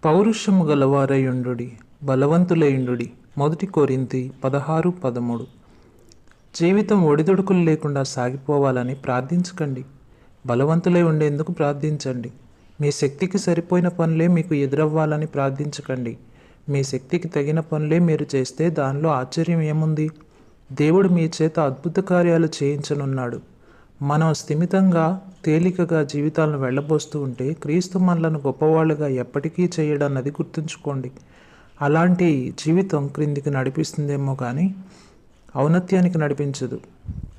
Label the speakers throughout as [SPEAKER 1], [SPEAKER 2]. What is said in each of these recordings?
[SPEAKER 1] పౌరుషము గలవారయుండుడి, బలవంతులయుండుడి. 1 కొరింథీ 16:13. జీవితం ఒడిదుడుకులు లేకుండా సాగిపోవాలని ప్రార్థించకండి, బలవంతులై ఉండేందుకు ప్రార్థించండి. మీ శక్తికి సరిపోయిన పనులే మీకు ఎదురవ్వాలని ప్రార్థించకండి. మీ శక్తికి తగిన పనులే మీరు చేస్తే దానిలో ఆశ్చర్యం ఏముంది? దేవుడు మీ చేత అద్భుత కార్యాలు చేయించనున్నాడు. మనం స్థిమితంగా తేలికగా జీవితాలను వెళ్ళబోస్తూ ఉంటే క్రీస్తు మనలను గొప్పవాళ్ళుగా ఎప్పటికీ చేయడన్నది గుర్తుంచుకోండి. అలాంటి జీవితం క్రిందికి నడిపిస్తుందేమో కానీ ఔన్నత్యానికి నడిపించదు.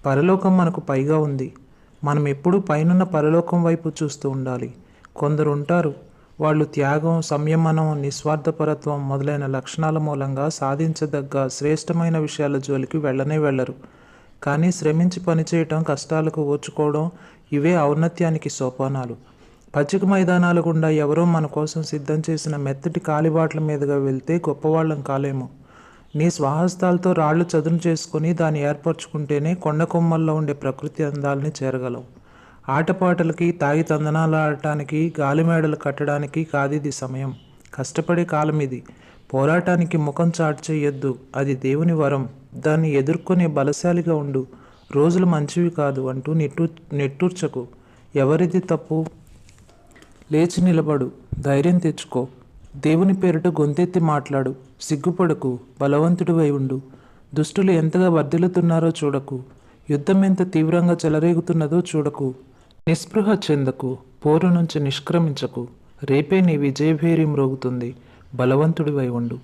[SPEAKER 1] పరలోకం మనకు పైగా ఉంది. మనం ఎప్పుడూ పైనున్న పరలోకం వైపు చూస్తూ ఉండాలి. కొందరు ఉంటారు, వాళ్ళు త్యాగం, సంయమనం, నిస్వార్థపరత్వం మొదలైన లక్షణాల మూలంగా సాధించదగ్గ శ్రేష్టమైన విషయాల జోలికి వెళ్ళరు. కానీ శ్రమించి పనిచేయటం, కష్టాలకు ఓర్చుకోవడం ఇవే ఔన్నత్యానికి సోపానాలు. పచ్చిక మైదానాల గుండా ఎవరో మన కోసం సిద్ధం చేసిన మెత్తటి కాలిబాట్ల మీదుగా వెళ్తే గొప్పవాళ్ళం కాలేము. నీ స్వహస్తాలతో రాళ్లు చదును చేసుకుని దాన్ని ఏర్పరచుకుంటేనే కొండ కొమ్మల్లో ఉండే ప్రకృతి అందాలని చేరగలవు. ఆటపాటలకి, తాగి తందనాలాడటానికి, గాలిమేడలు కట్టడానికి కాదిది సమయం. కష్టపడే కాలం ఇది. పోరాటానికి ముఖం చాటు చేయొద్దు, అది దేవుని వరం. దాన్ని ఎదుర్కొనే బలశాలిగా ఉండు. రోజులు మంచివి కాదు అంటూ నెట్టూర్చకు. ఎవరిది తప్పు? లేచి నిలబడు, ధైర్యం తెచ్చుకో. దేవుని పేరిట గొంతెత్తి మాట్లాడు. సిగ్గుపడకు, బలవంతుడివై ఉండు. దుష్టులు ఎంతగా వర్ధిల్లుతున్నారో చూడకు. యుద్ధం ఎంత తీవ్రంగా చెలరేగుతున్నదో చూడకు. నిస్పృహ చెందకు, పోరు నుంచి నిష్క్రమించకు. రేపే నీ విజయభేరి మ్రోగుతుంది. బలవంతుడివై ఉండు.